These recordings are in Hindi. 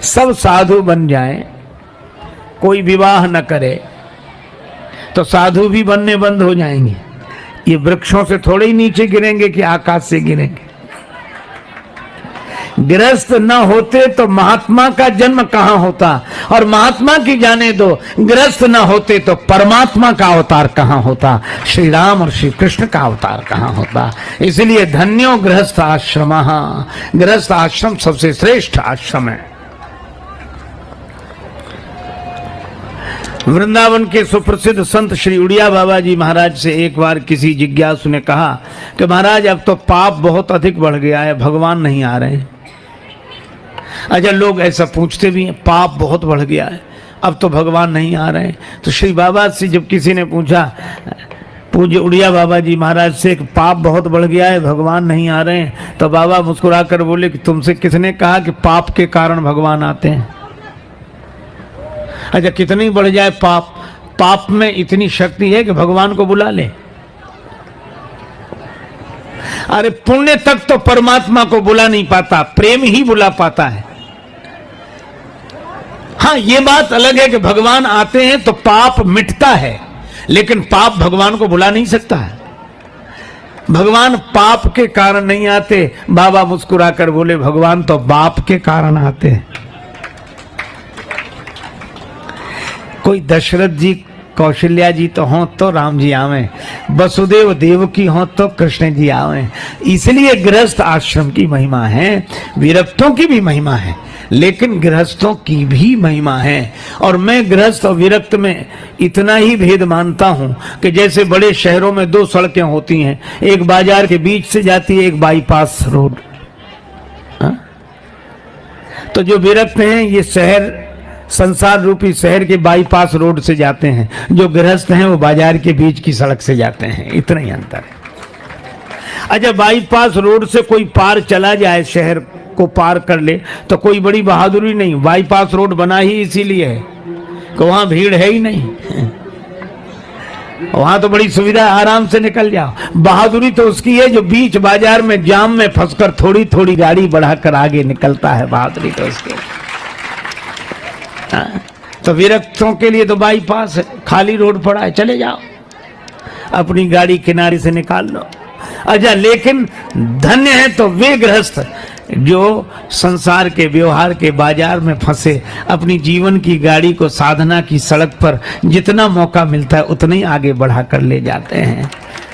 सब साधु बन जाएं, कोई विवाह न करे तो साधु भी बनने बंद हो जाएंगे। ये वृक्षों से थोड़े ही नीचे गिरेंगे कि आकाश से गिरेंगे। गृहस्थ न होते तो महात्मा का जन्म कहां होता, और महात्मा की जाने दो, गृहस्थ न होते तो परमात्मा का अवतार कहां होता, श्री राम और श्री कृष्ण का अवतार कहां होता। इसलिए धन्यो गृहस्थ आश्रम, गृहस्थ आश्रम सबसे श्रेष्ठ आश्रम है। वृंदावन के सुप्रसिद्ध संत श्री उड़िया बाबा जी महाराज से एक बार किसी जिज्ञासु ने कहा कि महाराज अब तो पाप बहुत अधिक बढ़ गया है, भगवान नहीं आ रहे हैं। अच्छा, लोग ऐसा पूछते भी हैं, पाप बहुत बढ़ गया है, अब तो भगवान नहीं आ रहे हैं। तो श्री बाबा से जब किसी ने पूछा, पूज्य उड़िया बाबा जी महाराज से, पाप बहुत बढ़ गया है, भगवान नहीं आ रहे हैं, तो बाबा मुस्कुराकर बोले कि तुमसे किसने कहा कि पाप के कारण भगवान आते हैं। अच्छा, कितनी बढ़ जाए पाप, पाप में इतनी शक्ति है कि भगवान को बुला ले। अरे पुण्य तक तो परमात्मा को बुला नहीं पाता, प्रेम ही बुला पाता है। हाँ, ये बात अलग है कि भगवान आते हैं तो पाप मिटता है, लेकिन पाप भगवान को बुला नहीं सकता है। भगवान पाप के कारण नहीं आते। बाबा मुस्कुराकर बोले, भगवान तो बाप के कारण आते हैं। कोई दशरथ जी कौशल्या जी तो हों तो राम जी आवे, वसुदेव देव की हों तो कृष्ण जी आवे। इसलिए गृहस्थ आश्रम की महिमा है, विरक्तों की भी महिमा है, लेकिन गृहस्थों की भी महिमा है। और मैं गृहस्थ और विरक्त में इतना ही भेद मानता हूं कि जैसे बड़े शहरों में दो सड़कें होती हैं, एक बाजार के बीच से जाती है, एक बाईपास रोड। तो जो विरक्त हैं ये शहर, संसार रूपी शहर के बाईपास रोड से जाते हैं, जो गृहस्थ हैं वो बाजार के बीच की सड़क से जाते हैं, इतना ही अंतर है। अच्छा, बाईपास रोड से कोई पार चला जाए, शहर को पार कर ले, तो कोई बड़ी बहादुरी नहीं। बाईपास रोड बना ही इसीलिए है कि वहां भीड़ है ही नहीं, वहां तो बड़ी सुविधा, आराम से निकल जाओ। बहादुरी तो उसकी है जो बीच बाजार में जाम में फंसकर थोड़ी थोड़ी गाड़ी बढ़ाकर आगे निकलता है, बहादुरी तो उसकी। तो विरक्तों के लिए तो बाईपास है, खाली रोड पड़ा है, चले जाओ, अपनी गाड़ी किनारे से निकाल लो। अच्छा, लेकिन धन्य है तो वे गृहस्थ जो संसार के व्यवहार के बाजार में फंसे, अपनी जीवन की गाड़ी को साधना की सड़क पर जितना मौका मिलता है उतना ही आगे बढ़ा कर ले जाते हैं।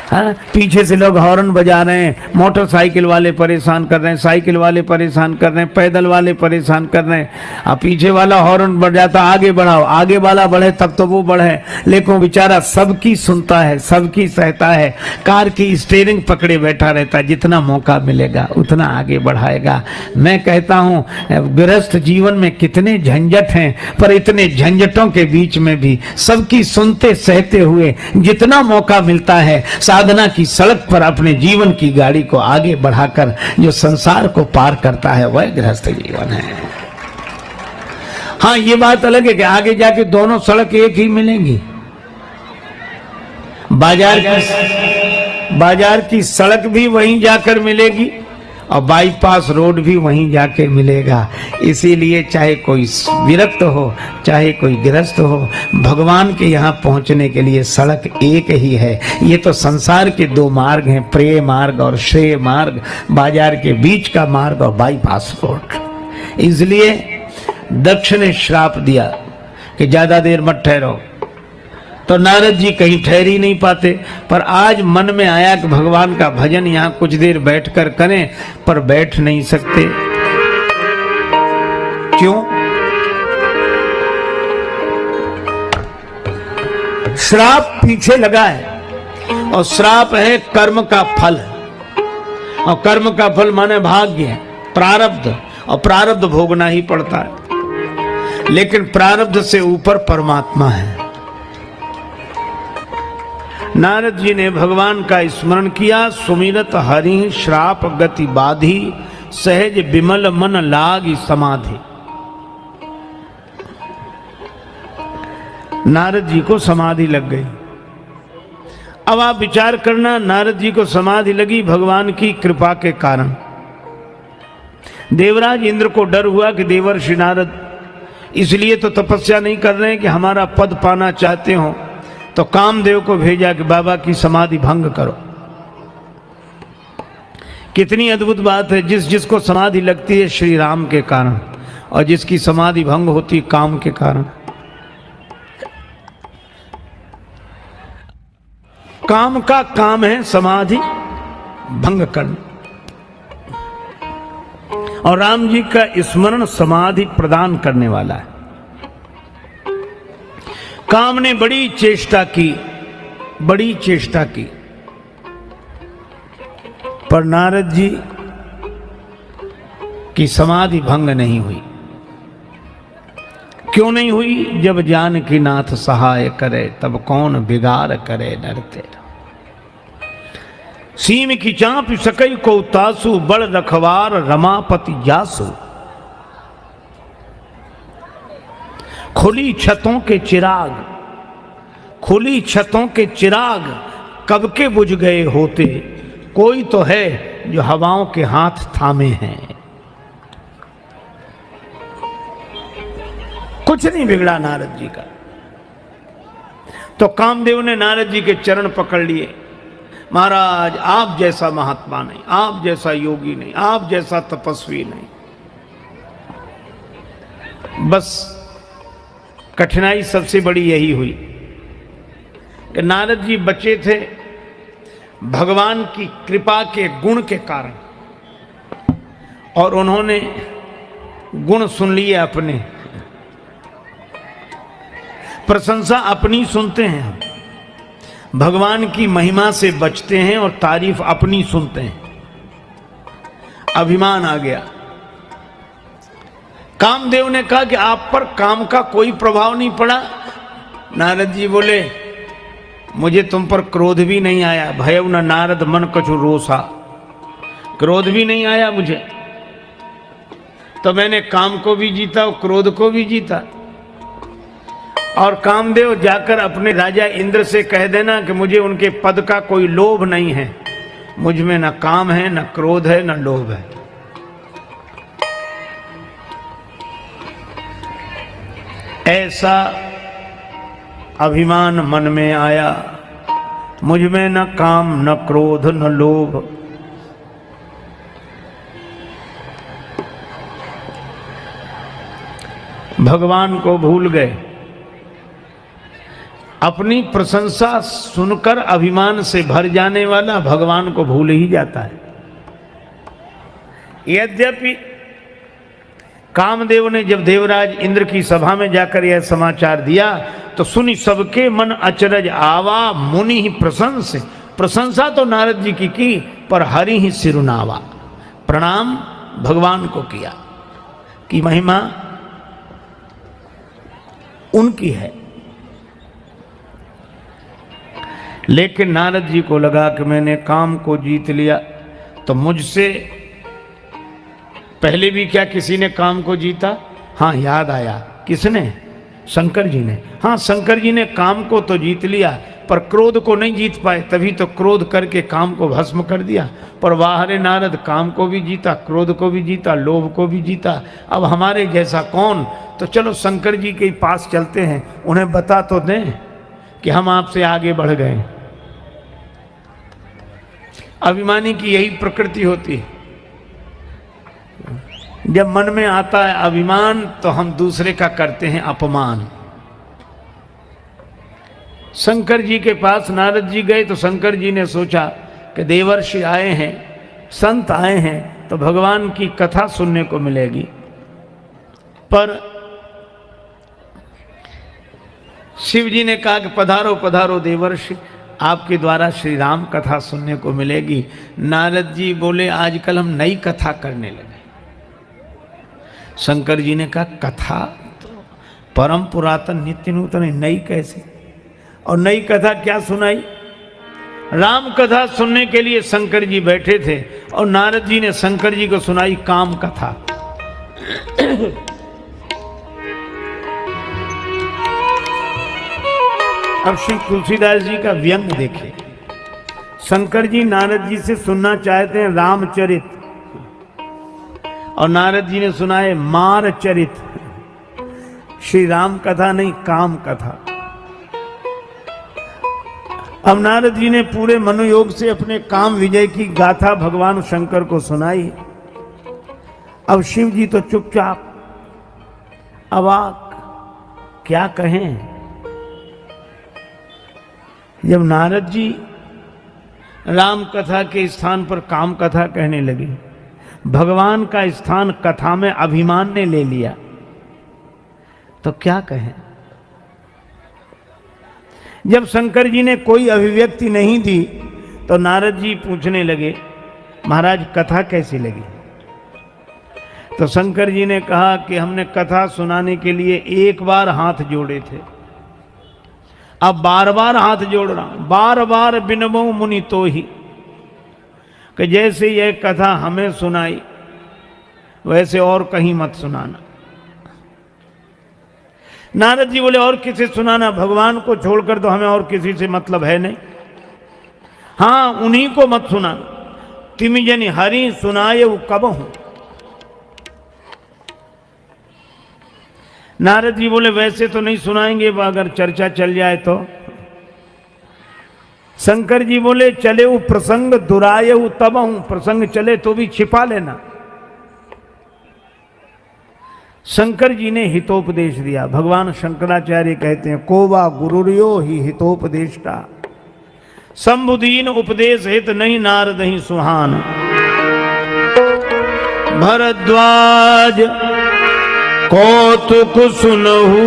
हाँ, पीछे से लोग हॉर्न बजा रहे हैं, मोटरसाइकिल वाले परेशान कर रहे हैं, साइकिल वाले परेशान कर रहे हैं, पैदल वाले परेशान कर रहे हैं। अब पीछे वाला हॉर्न बजाता, आगे बढ़ाओ, आगे वाला बढ़े तब तो वो बढ़े, लेकिन बेचारा सबकी सुनता है, सबकी सहता है, कार की स्टीयरिंग पकड़े बैठा रहता है, जितना मौका मिलेगा उतना आगे बढ़ाएगा। मैं कहता हूँ गृहस्थ जीवन में कितने झंझट हैं, पर इतने झंझटों के बीच में भी सबकी सुनते सहते हुए जितना मौका मिलता है, साधना की सड़क पर अपने जीवन की गाड़ी को आगे बढ़ाकर जो संसार को पार करता है, वह गृहस्थ जीवन है। हाँ, ये बात अलग है कि आगे जाके दोनों सड़क एक ही मिलेंगी। बाजार की सड़क भी वहीं जाकर मिलेगी और बाईपास रोड भी वहीं जाके मिलेगा। इसीलिए चाहे कोई विरक्त हो, चाहे कोई गृहस्थ हो, भगवान के यहाँ पहुँचने के लिए सड़क एक ही है। ये तो संसार के दो मार्ग हैं, प्रेय मार्ग और श्रेय मार्ग, बाजार के बीच का मार्ग और बाईपास रोड। इसलिए दक्ष ने श्राप दिया कि ज्यादा देर मत ठहरो, तो नारद जी कहीं ठहर ही नहीं पाते। पर आज मन में आया कि भगवान का भजन यहाँ कुछ देर बैठकर करें, पर बैठ नहीं सकते। क्यों? श्राप पीछे लगा है, और श्राप है कर्म का फल, और कर्म का फल माने भाग्य, प्रारब्ध, और प्रारब्ध भोगना ही पड़ता है। लेकिन प्रारब्ध से ऊपर परमात्मा है। नारद जी ने भगवान का स्मरण किया, सुमिरत हरि श्राप गति बाधी, सहज विमल मन लागी समाधि। नारद जी को समाधि लग गई। अब आप विचार करना, नारद जी को समाधि लगी भगवान की कृपा के कारण। देवराज इंद्र को डर हुआ कि देवर्षि नारद इसलिए तो तपस्या नहीं कर रहे हैं कि हमारा पद पाना चाहते हो, तो कामदेव को भेजा कि बाबा की समाधि भंग करो। कितनी अद्भुत बात है, जिसको समाधि लगती है श्री राम के कारण, और जिसकी समाधि भंग होती काम के कारण। काम का काम है समाधि भंग करना, और राम जी का स्मरण समाधि प्रदान करने वाला है। काम ने बड़ी चेष्टा की, पर नारद जी की समाधि भंग नहीं हुई। क्यों नहीं हुई? जब जानकी नाथ सहाय करे तब कौन बिगाड़ करे नर तेरा। सीम की चाँप सकई को तासु, बड़ रखवार रमापति जासु। खुली छतों के चिराग कब के बुझ गए होते, कोई तो है जो हवाओं के हाथ थामे हैं। कुछ नहीं बिगड़ा नारद जी का। तो कामदेव ने नारद जी के चरण पकड़ लिए। महाराज आप जैसा महात्मा नहीं, आप जैसा योगी नहीं, आप जैसा तपस्वी नहीं। बस कठिनाई सबसे बड़ी यही हुई कि नारद जी बचे थे भगवान की कृपा के गुण के कारण, और उन्होंने गुण सुन लिए अपने, प्रशंसा अपनी सुनते हैं, भगवान की महिमा से बचते हैं और तारीफ अपनी सुनते हैं। अभिमान आ गया। कामदेव ने कहा कि आप पर काम का कोई प्रभाव नहीं पड़ा। नारद जी बोले मुझे तुम पर क्रोध भी नहीं आया, भयउ न नारद मन कछु रोसा। क्रोध भी नहीं आया मुझे, तो मैंने काम को भी जीता और क्रोध को भी जीता। और कामदेव जाकर अपने राजा इंद्र से कह देना कि मुझे उनके पद का कोई लोभ नहीं है, मुझ में न काम है, न क्रोध है, न लोभ है। ऐसा अभिमान मन में आया, मुझ में न काम, न क्रोध, न लोभ। भगवान को भूल गए। अपनी प्रशंसा सुनकर अभिमान से भर जाने वाला भगवान को भूल ही जाता है। यद्यपि कामदेव ने जब देवराज इंद्र की सभा में जाकर यह समाचार दिया तो सुनी सबके मन अचरज आवा, मुनि ही प्रशंसा तो नारद जी की पर हरि ही सिरुनावा। प्रणाम भगवान को किया कि महिमा उनकी है। लेकिन नारद जी को लगा कि मैंने काम को जीत लिया, तो मुझसे पहले भी क्या किसी ने काम को जीता? हाँ, याद आया। किसने? शंकर जी ने। हाँ, शंकर जी ने काम को तो जीत लिया पर क्रोध को नहीं जीत पाए, तभी तो क्रोध करके काम को भस्म कर दिया। पर वाह रे नारद, काम को भी जीता, क्रोध को भी जीता, लोभ को भी जीता। अब हमारे जैसा कौन? तो चलो शंकर जी के पास चलते हैं, उन्हें बता तो दें कि हम आपसे आगे बढ़ गए। अभिमानी की यही प्रकृति होती है। जब मन में आता है अभिमान तो हम दूसरे का करते हैं अपमान। शंकर जी के पास नारद जी गए तो शंकर जी ने सोचा कि देवर्षि आए हैं, संत आए हैं, तो भगवान की कथा सुनने को मिलेगी। पर शिव जी ने कहा कि पधारो पधारो देवर्षि, आपके द्वारा श्री राम कथा सुनने को मिलेगी। नारद जी बोले आजकल हम नई कथा करने लगे। शंकर जी ने कहा कथा तो परम पुरातन नित्य नूतन, नई कैसे? और नई कथा क्या सुनाई? राम कथा सुनने के लिए शंकर जी बैठे थे और नारद जी ने शंकर जी को सुनाई काम कथा। अब श्री तुलसीदास जी का व्यंग देखे। शंकर जी नारद जी से सुनना चाहते हैं रामचरित, और नारद जी ने सुनाए मार चरित, श्री राम कथा नहीं काम कथा। अब नारद जी ने पूरे मनोयोग से अपने काम विजय की गाथा भगवान शंकर को सुनाई। अब शिव जी तो चुपचाप अवाक, क्या कहें। जब नारद जी राम कथा के स्थान पर काम कथा कहने लगे, भगवान का स्थान कथा में अभिमान ने ले लिया, तो क्या कहें। जब शंकर जी ने कोई अभिव्यक्ति नहीं दी तो नारद जी पूछने लगे, महाराज कथा कैसी लगी। तो शंकर जी ने कहा कि हमने कथा सुनाने के लिए एक बार हाथ जोड़े थे, अब बार बार हाथ जोड़ रहा हूं, बार बार बिनबो मुनि तो ही, कि जैसे यह कथा हमें सुनाई वैसे और कहीं मत सुनाना। नारद जी बोले और किसी सुनाना, भगवान को छोड़कर तो हमें और किसी से मतलब है नहीं। हां उन्हीं को मत सुनाना, तिमि जनि हरि सुनाए वो कब हूं। नारद जी बोले वैसे तो नहीं सुनाएंगे, अगर चर्चा चल जाए तो। शंकर जी बोले चले वो प्रसंग दुराये वो तब हूं, प्रसंग चले तो भी छिपा लेना। शंकर जी ने हितोपदेश दिया। भगवान शंकराचार्य कहते हैं कोवा गुरुर्यो ही हितोपदेष्टा, संबुदीन उपदेश हित नहीं नारद ही सुहान। भरद्वाज कौतुक सुनहु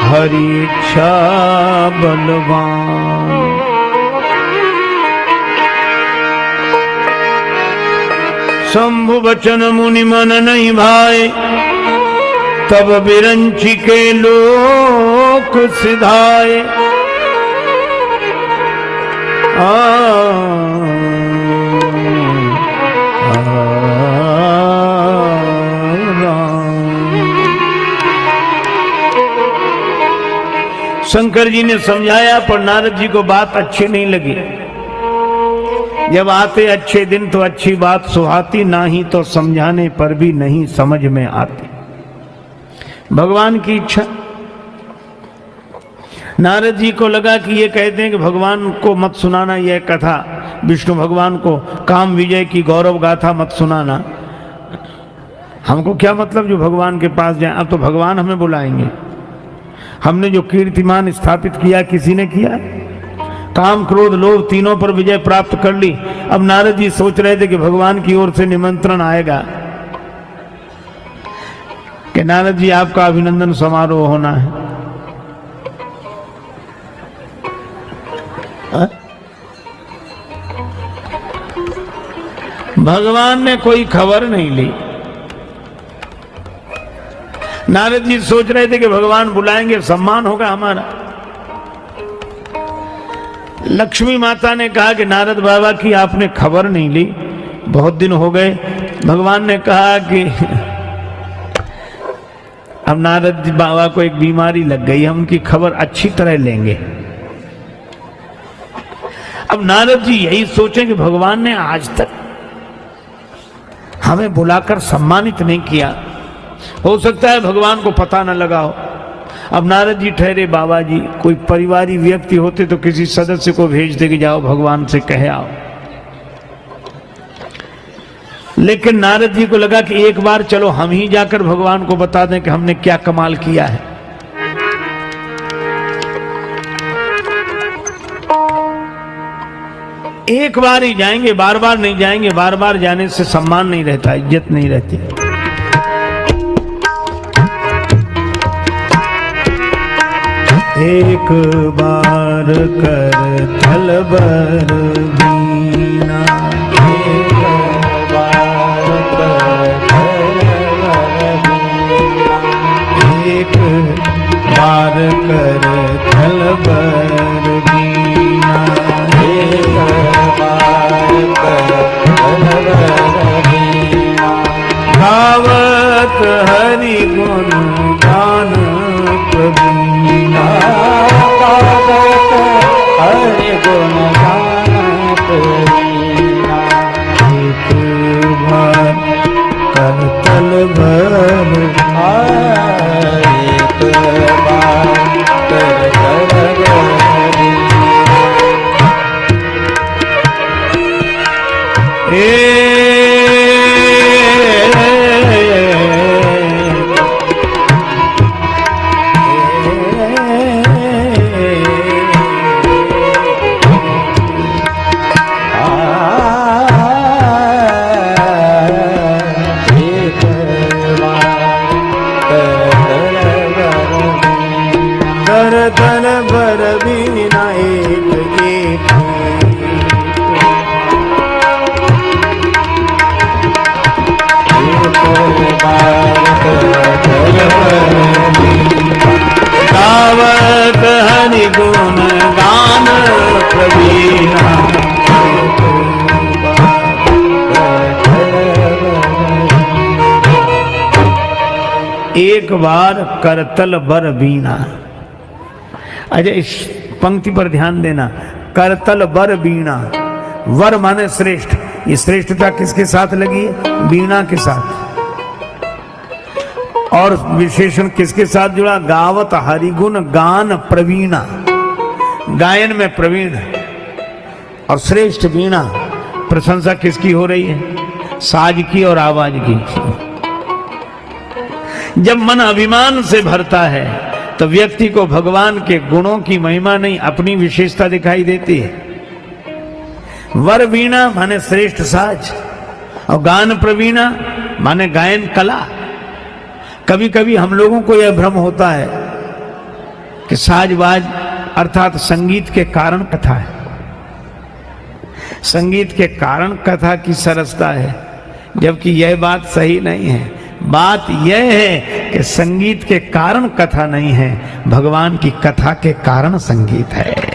हरि इच्छा बलवान। शंभु वचन मुनि मन नहीं भाए, तब बिरंची के लोक सिधाए। शंकर जी ने समझाया पर नारद जी को बात अच्छी नहीं लगी। जब आते अच्छे दिन तो अच्छी बात सुहाती, ना ही तो समझाने पर भी नहीं समझ में आती। भगवान की इच्छा। नारद जी को लगा कि ये कहते हैं कि भगवान को मत सुनाना यह कथा, विष्णु भगवान को काम विजय की गौरव गाथा मत सुनाना। हमको क्या मतलब जो भगवान के पास जाए, अब तो भगवान हमें बुलाएंगे। हमने जो कीर्तिमान स्थापित किया किसी ने किया, काम क्रोध लोभ तीनों पर विजय प्राप्त कर ली। अब नारद जी सोच रहे थे कि भगवान की ओर से निमंत्रण आएगा कि नारद जी आपका अभिनंदन समारोह होना है। भगवान ने कोई खबर नहीं ली। नारद जी सोच रहे थे कि भगवान बुलाएंगे, सम्मान होगा हमारा। लक्ष्मी माता ने कहा कि नारद बाबा की आपने खबर नहीं ली, बहुत दिन हो गए। भगवान ने कहा कि अब नारद बाबा को एक बीमारी लग गई, हम उनकी खबर अच्छी तरह लेंगे। अब नारद जी यही सोचे कि भगवान ने आज तक हमें बुलाकर सम्मानित नहीं किया, हो सकता है भगवान को पता न लगा हो। अब नारद जी ठहरे, बाबा जी कोई परिवारी व्यक्ति होते तो किसी सदस्य को भेज दे कि जाओ भगवान से कहे आओ। लेकिन नारद जी को लगा कि एक बार चलो हम ही जाकर भगवान को बता दें कि हमने क्या कमाल किया है। एक बार ही जाएंगे, बार बार नहीं जाएंगे। बार बार जाने से सम्मान नहीं रहता, इज्जत नहीं रहती। एक बार कर थल बर बीना, एक बार कर थल बर बीना, एक बार कर थल बर बीना, एक बार कर थल बर बीना। गावत हरि गुण गान प्रवीणा, हरि गुण गान प्रवीणा। बार करतल भर एक बार करतल करतल भर बीना एक एक गावत हरि गुण गान प्रवीणा एक बार करतल बर बीना। अच्छा, इस पंक्ति पर ध्यान देना, करतल बर बीणा। वर माने श्रेष्ठ, ये श्रेष्ठता किसके साथ लगी है? बीणा के साथ। और विशेषण किसके साथ जुड़ा? गावत हरिगुण गान प्रवीणा, गायन में प्रवीण और श्रेष्ठ बीणा। प्रशंसा किसकी हो रही है? साज की और आवाज की। जब मन अभिमान से भरता है तो व्यक्ति को भगवान के गुणों की महिमा नहीं, अपनी विशेषता दिखाई देती है। वर वीणा माने श्रेष्ठ साज और गान प्रवीणा माने गायन कला। कभी कभी हम लोगों को यह भ्रम होता है कि साजबाज अर्थात संगीत के कारण कथा है, संगीत के कारण कथा की सरसता है, जबकि यह बात सही नहीं है। बात यह है कि संगीत के कारण कथा नहीं है, भगवान की कथा के कारण संगीत है।